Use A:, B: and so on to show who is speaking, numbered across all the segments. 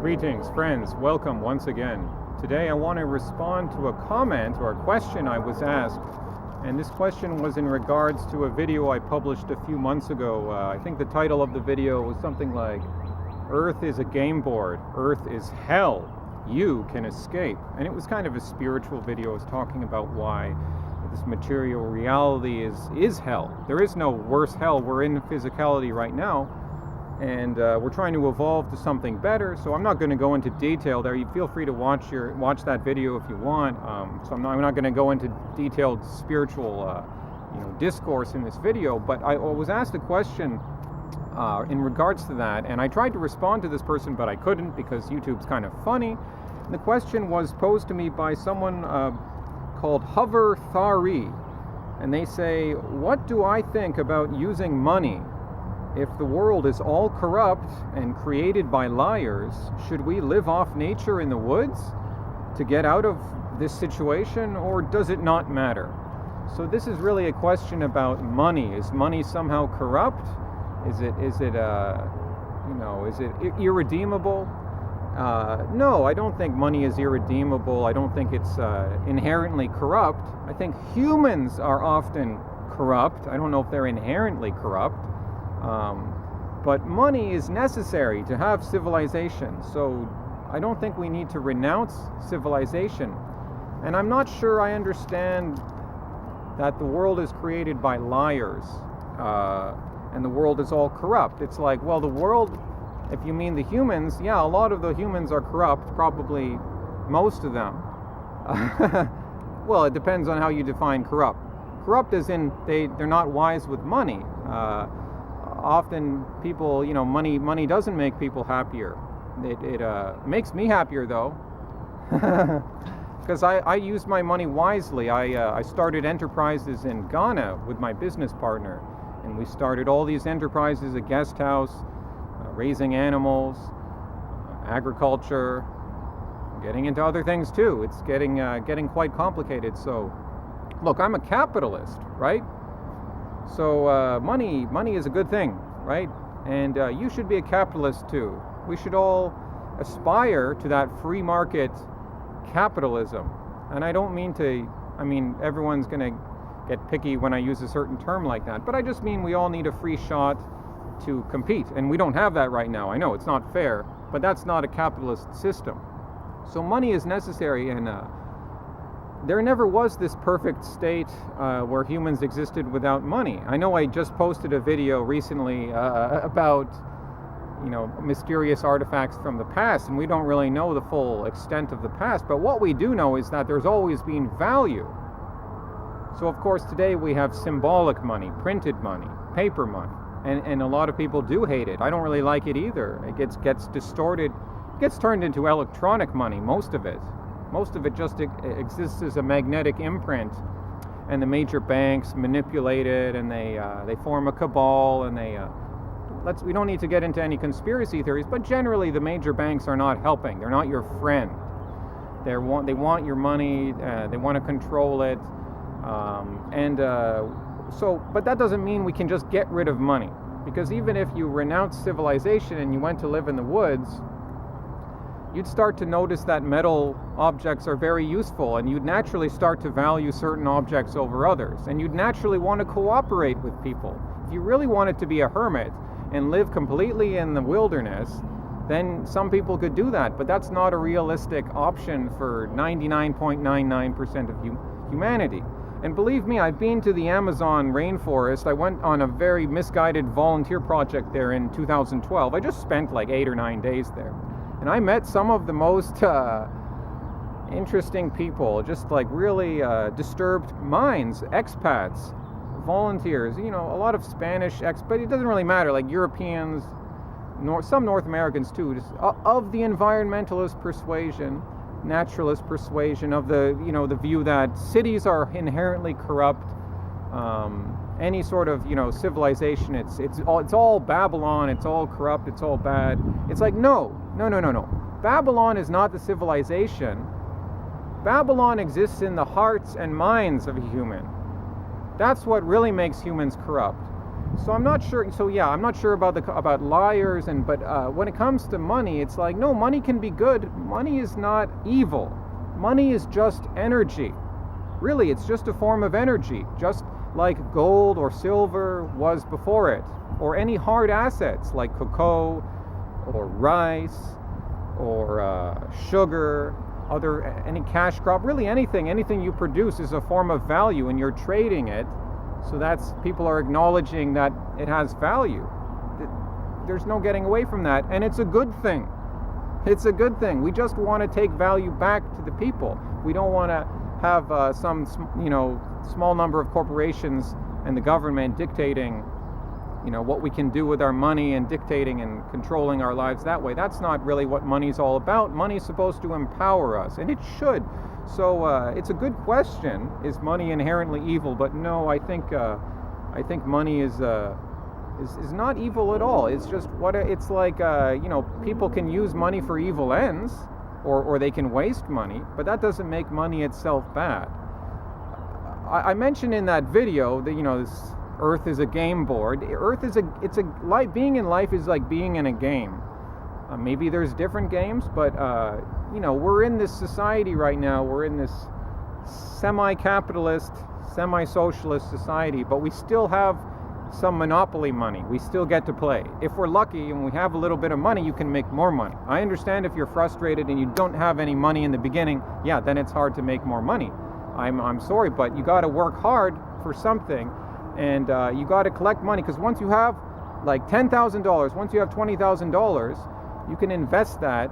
A: Greetings, friends. Welcome once again. Today I want to respond to a comment or a question I was asked, and this question was in regards to a video I published a few months ago. I think the title of the video was something like, Earth is a game board, Earth is hell, you can escape. And it was kind of a spiritual video. I was talking about why this material reality is hell. There is no worse hell. We're in physicality right now, and we're trying to evolve to something better. So I'm not going to go into detail there. You feel free to watch that video if you want. So I'm not going to go into detailed spiritual discourse in this video. But I was asked a question in regards to that, and I tried to respond to this person, but I couldn't because YouTube's kind of funny. And the question was posed to me by someone called Hover Thari, and they say, "What do I think about using money? If the world is all corrupt and created by liars, should we live off nature in the woods to get out of this situation, or does it not matter?" So this is really a question about money. Is money somehow corrupt? Is it irredeemable? No, I don't think money is irredeemable. I don't think it's inherently corrupt. I think humans are often corrupt. I don't know if they're inherently corrupt. But money is necessary to have civilization. So I don't think we need to renounce civilization. And I'm not sure I understand that the world is created by liars and the world is all corrupt. It's like, well, the world, if you mean the humans, yeah, a lot of the humans are corrupt, probably most of them. Well, it depends on how you define corrupt. Corrupt as in they're not wise with money. Often people, money doesn't make people happier. It makes me happier though, because I use my money wisely. I started enterprises in Ghana with my business partner, and we started all these enterprises, a guest house, raising animals, agriculture, getting into other things too. It's getting quite complicated. So, look, I'm a capitalist, right? So money is a good thing, right? And you should be a capitalist too. We should all aspire to that free market capitalism. And I don't mean everyone's going to get picky when I use a certain term like that, but I just mean we all need a free shot to compete. And we don't have that right now. I know it's not fair, but that's not a capitalist system. So money is necessary, and there never was this perfect state where humans existed without money. I know I just posted a video recently about, mysterious artifacts from the past, and we don't really know the full extent of the past, but what we do know is that there's always been value. So of course today we have symbolic money, printed money, paper money, and a lot of people do hate it. I don't really like it either. It gets distorted, gets turned into electronic money, most of it. Most of it just exists as a magnetic imprint, and the major banks manipulate it, and they form a cabal, and we don't need to get into any conspiracy theories, but generally the major banks are not helping. They're not your friend. They want your money. They want to control it, but that doesn't mean we can just get rid of money, because even if you renounce civilization and you went to live in the woods, you'd start to notice that metal objects are very useful, and you'd naturally start to value certain objects over others, and you'd naturally want to cooperate with people. If you really wanted to be a hermit and live completely in the wilderness, then some people could do that, but that's not a realistic option for 99.99% of humanity. And believe me, I've been to the Amazon rainforest. I went on a very misguided volunteer project there in 2012. I just spent like 8 or 9 days there. And I met some of the most interesting people, just like really disturbed minds, expats, volunteers, a lot of Spanish but it doesn't really matter, like Europeans, some North Americans too, just of the environmentalist persuasion, naturalist persuasion, of the view that cities are inherently corrupt. Any sort of civilization, it's all Babylon, it's all corrupt, it's all bad. It's like no. Babylon is not the civilization. Babylon exists in the hearts and minds of a human. That's what really makes humans corrupt. So I'm not sure. So yeah, I'm not sure about liars but when it comes to money, it's like no, money can be good. Money is not evil. Money is just energy. Really, it's just a form of energy, just like gold or silver was before it, or any hard assets like cocoa or rice or sugar, any cash crop. Really, anything you produce is a form of value, and you're trading it. So people are acknowledging that it has value. There's no getting away from that, and it's a good thing. It's a good thing. We just want to take value back to the people. We don't want to have some small number of corporations and the government dictating what we can do with our money and dictating and controlling our lives that way. That's not really what money's all about. Money's supposed to empower us, and it should. So it's a good question. Is money inherently evil? But no, I think money is not evil at all. It's just it's like. People can use money for evil ends, or they can waste money, but that doesn't make money itself bad. I mentioned in that video that this Earth is a game board. Being in life is like being in a game. Maybe there's different games, but we're in this society right now. We're in this semi-capitalist, semi-socialist society, but we still have some monopoly money. We still get to play. If we're lucky and we have a little bit of money, you can make more money. I understand if you're frustrated and you don't have any money in the beginning, yeah, then it's hard to make more money. I'm sorry, but you got to work hard for something, and you got to collect money, because once you have like $10,000, once you have $20,000, you can invest that.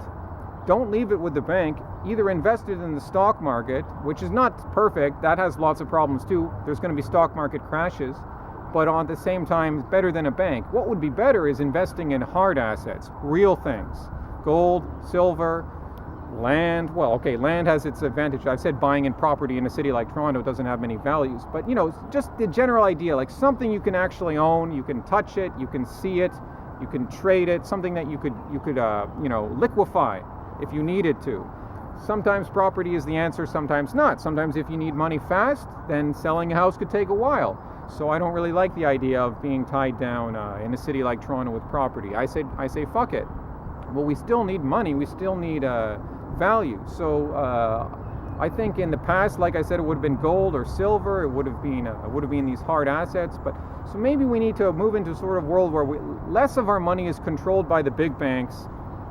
A: Don't leave it with the bank. Either invest it in the stock market, which is not perfect. That has lots of problems too. There's going to be stock market crashes, but at the same time, it's better than a bank. What would be better is investing in hard assets, real things, gold, silver, land. Well, okay, land has its advantage. I've said buying in property in a city like Toronto doesn't have many values, but just the general idea, like something you can actually own, you can touch it, you can see it, you can trade it, something that you could liquefy if you needed to. Sometimes property is the answer, sometimes not. Sometimes if you need money fast, then selling a house could take a while. So I don't really like the idea of being tied down in a city like Toronto with property. I say fuck it. Well, we still need money. We still need value. So I think in the past, like I said, it would have been gold or silver. It would have been these hard assets. But so maybe we need to move into sort of world where less of our money is controlled by the big banks.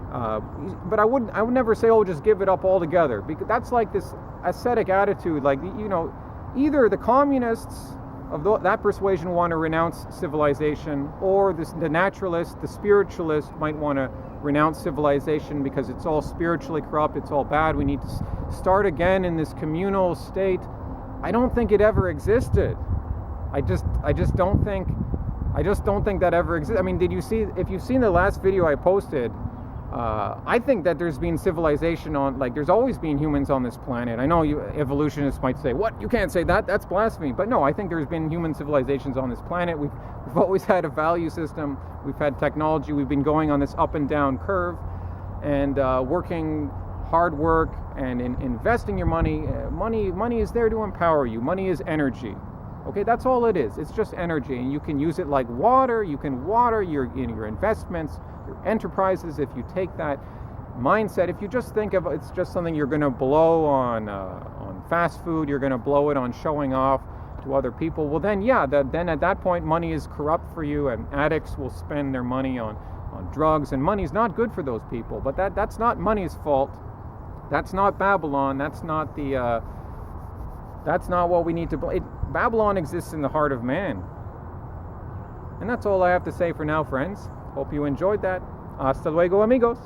A: But I would never say, oh, just give it up altogether, because that's like this ascetic attitude. Like either the communists of that persuasion want to renounce civilization, or the naturalists, the spiritualists might want to renounce civilization because it's all spiritually corrupt, it's all bad, we need to start again in this communal state. I don't think it ever existed. I just don't think that ever existed. I mean, if you've seen the last video I posted, I think that there's been civilization there's always been humans on this planet. I know evolutionists might say, what, you can't say that, that's blasphemy. But no, I think there's been human civilizations on this planet. We've always had a value system. We've had technology. We've been going on this up and down curve, and working hard work and investing your money. Money is there to empower you. Money is energy. Okay, that's all it is. It's just energy, and you can use it like water. You can water your investments, your enterprises. If you take that mindset, if you just think of it's just something you're going to blow on fast food, you're going to blow it on showing off to other people, well then then at that point money is corrupt for you, and addicts will spend their money on drugs, and money's not good for those people. But that's not money's fault. That's not Babylon. That's not what we need to. Babylon exists in the heart of man. And that's all I have to say for now, friends. Hope you enjoyed that. Hasta luego, amigos.